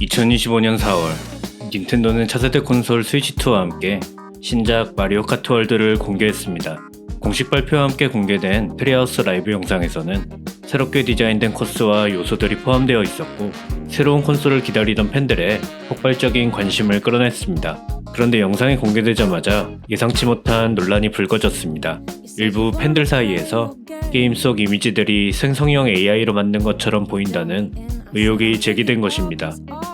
2025년 4월, 닌텐도는 차세대 콘솔 스위치2와 함께 신작 마리오 카트 월드를 공개했습니다. 공식 발표와 함께 공개된 트리하우스 라이브 영상에서는 새롭게 디자인된 코스와 요소들이 포함되어 있었고, 새로운 콘솔을 기다리던 팬들의 폭발적인 관심을 끌어냈습니다. 그런데 영상이 공개되자마자 예상치 못한 논란이 불거졌습니다. 일부 팬들 사이에서 게임 속 이미지들이 생성형 AI로 만든 것처럼 보인다는 의혹이 제기된 것입니다.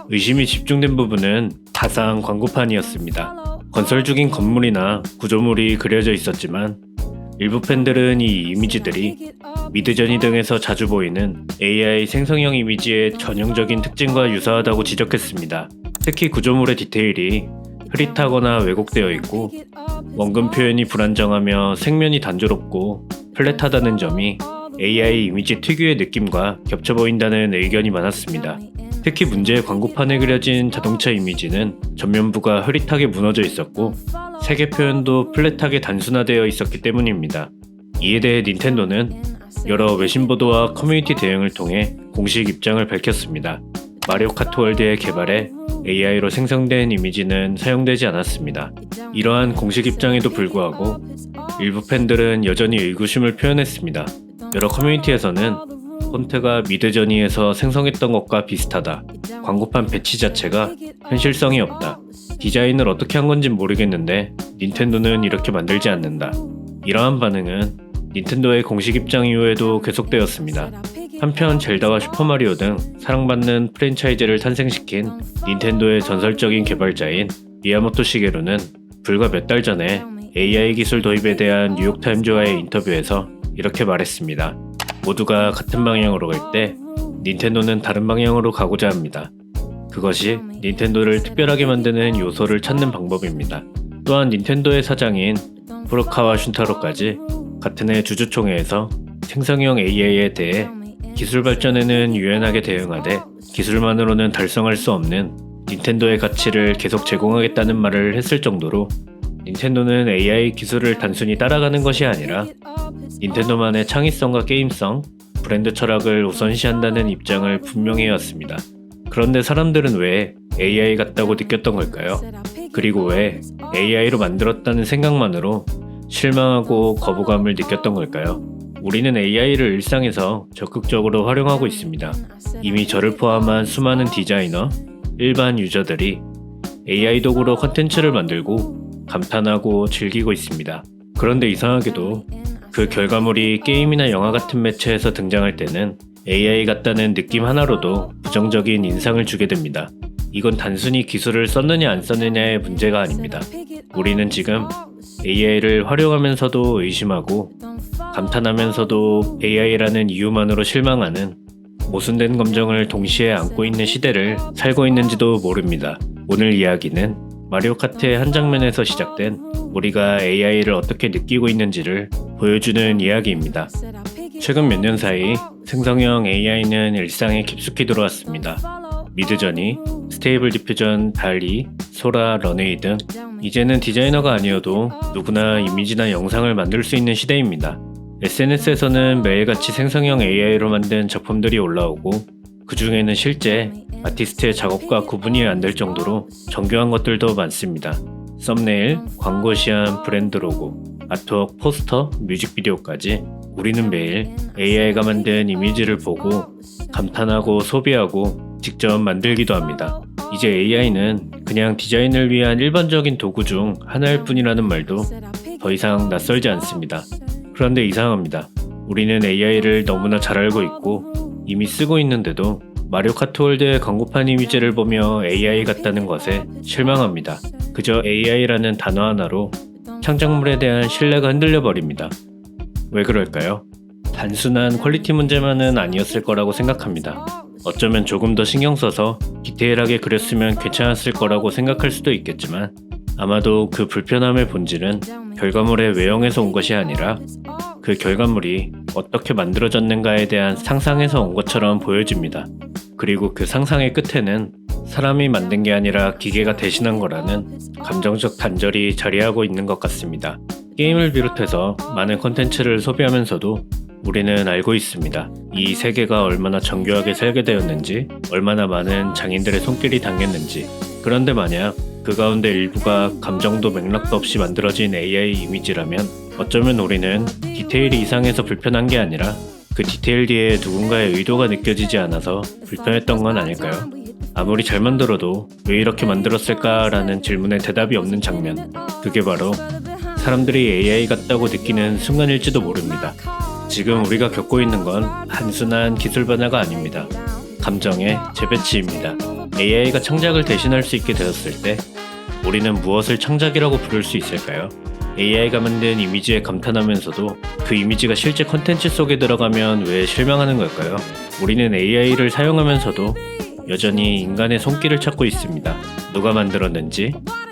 의심이 집중된 부분은 가상 광고판이었습니다. 건설 중인 건물이나 구조물이 그려져 있었지만, 일부 팬들은 이 이미지들이 미드저니 등에서 자주 보이는 AI 생성형 이미지의 전형적인 특징과 유사하다고 지적했습니다. 특히 구조물의 디테일이 흐릿하거나 왜곡되어 있고, 원근 표현이 불안정하며 색면이 단조롭고 플랫하다는 점이 AI 이미지 특유의 느낌과 겹쳐 보인다는 의견이 많았습니다. 특히 문제의 광고판에 그려진 자동차 이미지는 전면부가 흐릿하게 무너져 있었고, 색의 표현도 플랫하게 단순화되어 있었기 때문입니다. 이에 대해 닌텐도는 여러 외신 보도와 커뮤니티 대응을 통해 공식 입장을 밝혔습니다. 마리오 카트 월드의 개발에 AI로 생성된 이미지는 사용되지 않았습니다. 이러한 공식 입장에도 불구하고 일부 팬들은 여전히 의구심을 표현했습니다. 여러 커뮤니티에서는 폰트가 미드저니에서 생성했던 것과 비슷하다, 광고판 배치 자체가 현실성이 없다, 디자인을 어떻게 한 건진 모르겠는데 닌텐도는 이렇게 만들지 않는다, 이러한 반응은 닌텐도의 공식 입장 이후에도 계속되었습니다. 한편 젤다와 슈퍼마리오 등 사랑받는 프랜차이즈를 탄생시킨 닌텐도의 전설적인 개발자인 미야모토 시게루는 불과 몇 달 전에 AI 기술 도입에 대한 뉴욕타임즈와의 인터뷰에서 이렇게 말했습니다. 모두가 같은 방향으로 갈 때 닌텐도는 다른 방향으로 가고자 합니다. 그것이 닌텐도를 특별하게 만드는 요소를 찾는 방법입니다. 또한 닌텐도의 사장인 후루카와 슌타로까지 같은 해 주주총회에서 생성형 AI에 대해 기술 발전에는 유연하게 대응하되 기술만으로는 달성할 수 없는 닌텐도의 가치를 계속 제공하겠다는 말을 했을 정도로, 닌텐도는 AI 기술을 단순히 따라가는 것이 아니라 닌텐도만의 창의성과 게임성, 브랜드 철학을 우선시한다는 입장을 분명히 해왔습니다. 그런데 사람들은 왜 AI 같다고 느꼈던 걸까요? 그리고 왜 AI로 만들었다는 생각만으로 실망하고 거부감을 느꼈던 걸까요? 우리는 AI를 일상에서 적극적으로 활용하고 있습니다. 이미 저를 포함한 수많은 디자이너, 일반 유저들이 AI 도구로 컨텐츠를 만들고 감탄하고 즐기고 있습니다. 그런데 이상하게도 그 결과물이 게임이나 영화 같은 매체에서 등장할 때는 AI 같다는 느낌 하나로도 부정적인 인상을 주게 됩니다. 이건 단순히 기술을 썼느냐 안 썼느냐의 문제가 아닙니다. 우리는 지금 AI를 활용하면서도 의심하고 감탄하면서도 AI라는 이유만으로 실망하는 모순된 감정을 동시에 안고 있는 시대를 살고 있는지도 모릅니다. 오늘 이야기는 마리오 카트의 한 장면에서 시작된 우리가 AI를 어떻게 느끼고 있는지를 보여주는 이야기입니다. 최근 몇 년 사이 생성형 AI는 일상에 깊숙이 들어왔습니다. 미드저니, 스테이블 디퓨전, 달리, 소라, 런웨이 등 이제는 디자이너가 아니어도 누구나 이미지나 영상을 만들 수 있는 시대입니다. SNS에서는 매일같이 생성형 AI로 만든 작품들이 올라오고, 그 중에는 실제 아티스트의 작업과 구분이 안 될 정도로 정교한 것들도 많습니다. 썸네일, 광고 시안, 브랜드 로고, 아트웍, 포스터, 뮤직비디오까지 우리는 매일 AI가 만든 이미지를 보고 감탄하고 소비하고 직접 만들기도 합니다. 이제 AI는 그냥 디자인을 위한 일반적인 도구 중 하나일 뿐이라는 말도 더 이상 낯설지 않습니다. 그런데 이상합니다. 우리는 AI를 너무나 잘 알고 있고 이미 쓰고 있는데도 마리오 카트 월드의 광고판 이미지를 보며 AI 같다는 것에 실망합니다. 그저 AI라는 단어 하나로 창작물에 대한 신뢰가 흔들려 버립니다. 왜 그럴까요? 단순한 퀄리티 문제만은 아니었을 거라고 생각합니다. 어쩌면 조금 더 신경 써서 디테일하게 그렸으면 괜찮았을 거라고 생각할 수도 있겠지만, 아마도 그 불편함의 본질은 결과물의 외형에서 온 것이 아니라 그 결과물이 어떻게 만들어졌는가에 대한 상상에서 온 것처럼 보여집니다. 그리고 그 상상의 끝에는 사람이 만든 게 아니라 기계가 대신한 거라는 감정적 단절이 자리하고 있는 것 같습니다. 게임을 비롯해서 많은 콘텐츠를 소비하면서도 우리는 알고 있습니다. 이 세계가 얼마나 정교하게 설계되었는지, 얼마나 많은 장인들의 손길이 담겼는지. 그런데 만약 그 가운데 일부가 감정도 맥락도 없이 만들어진 AI 이미지라면 어쩌면 우리는 디테일이 이상해서 불편한 게 아니라 그 디테일 뒤에 누군가의 의도가 느껴지지 않아서 불편했던 건 아닐까요? 아무리 잘 만들어도 왜 이렇게 만들었을까라는 질문에 대답이 없는 장면. 그게 바로 사람들이 AI 같다고 느끼는 순간일지도 모릅니다. 지금 우리가 겪고 있는 건 단순한 기술 변화가 아닙니다. 감정의 재배치입니다. AI가 창작을 대신할 수 있게 되었을 때 우리는 무엇을 창작이라고 부를 수 있을까요? AI가 만든 이미지에 감탄하면서도 그 이미지가 실제 컨텐츠 속에 들어가면 왜 실망하는 걸까요? 우리는 AI를 사용하면서도 여전히 인간의 손길을 찾고 있습니다. 누가 만들었는지,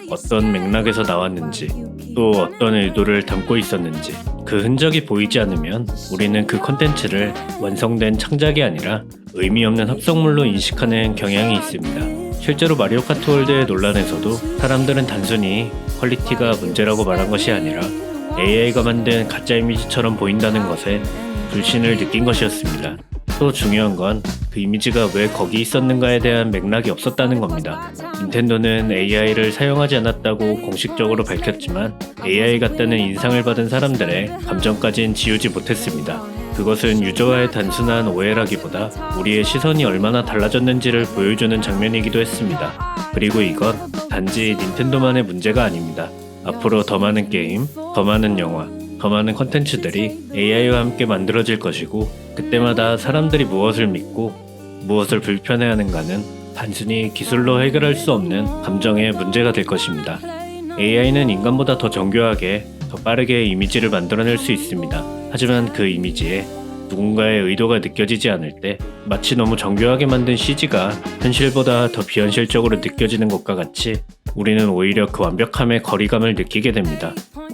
어떤 맥락에서 나왔는지, 또 어떤 의도를 담고 있었는지 그 흔적이 보이지 않으면 우리는 그 컨텐츠를 완성된 창작이 아니라 의미 없는 합성물로 인식하는 경향이 있습니다. 실제로 마리오 카트 월드의 논란에서도 사람들은 단순히 퀄리티가 문제라고 말한 것이 아니라 AI가 만든 가짜 이미지처럼 보인다는 것에 불신을 느낀 것이었습니다. 또 중요한 건 그 이미지가 왜 거기 있었는가에 대한 맥락이 없었다는 겁니다. 닌텐도는 AI를 사용하지 않았다고 공식적으로 밝혔지만 AI 같다는 인상을 받은 사람들의 감정까진 지우지 못했습니다. 그것은 유저와의 단순한 오해라기보다 우리의 시선이 얼마나 달라졌는지를 보여주는 장면이기도 했습니다. 그리고 이건 단지 닌텐도만의 문제가 아닙니다. 앞으로 더 많은 게임, 더 많은 영화, 더 많은 컨텐츠들이 AI와 함께 만들어질 것이고 그때마다 사람들이 무엇을 믿고 무엇을 불편해하는가는 단순히 기술로 해결할 수 없는 감정의 문제가 될 것입니다. AI는 인간보다 더 정교하게, 더 빠르게 이미지를 만들어낼 수 있습니다. 하지만 그 이미지에 누군가의 의도가 느껴지지 않을 때 마치 너무 정교하게 만든 CG가 현실보다 더 비현실적으로 느껴지는 것과 같이 우리는 오히려 그 완벽함의 거리감을 느끼게 됩니다.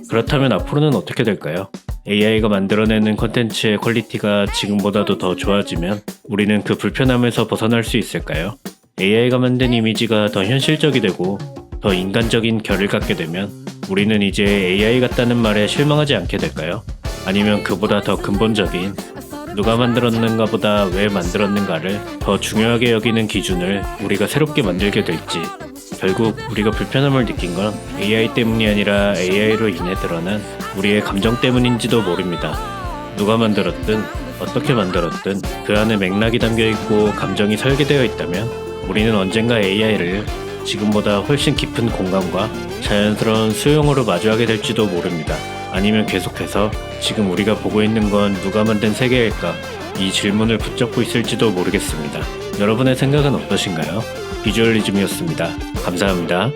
그렇다면 앞으로는 어떻게 될까요? AI가 만들어내는 콘텐츠의 퀄리티가 지금보다도 더 좋아지면 우리는 그 불편함에서 벗어날 수 있을까요? AI가 만든 이미지가 더 현실적이 되고 더 인간적인 결을 갖게 되면 우리는 이제 AI 같다는 말에 실망하지 않게 될까요? 아니면 그보다 더 근본적인 누가 만들었는가 보다 왜 만들었는가를 더 중요하게 여기는 기준을 우리가 새롭게 만들게 될지. 결국 우리가 불편함을 느낀 건 AI 때문이 아니라 AI로 인해 드러난 우리의 감정 때문인지도 모릅니다. 누가 만들었든 어떻게 만들었든 그 안에 맥락이 담겨있고 감정이 설계되어 있다면 우리는 언젠가 AI를 지금보다 훨씬 깊은 공감과 자연스러운 수용으로 마주하게 될지도 모릅니다. 아니면 계속해서 지금 우리가 보고 있는 건 누가 만든 세계일까? 이 질문을 붙잡고 있을지도 모르겠습니다. 여러분의 생각은 어떠신가요? 비주얼리즘이었습니다. 감사합니다.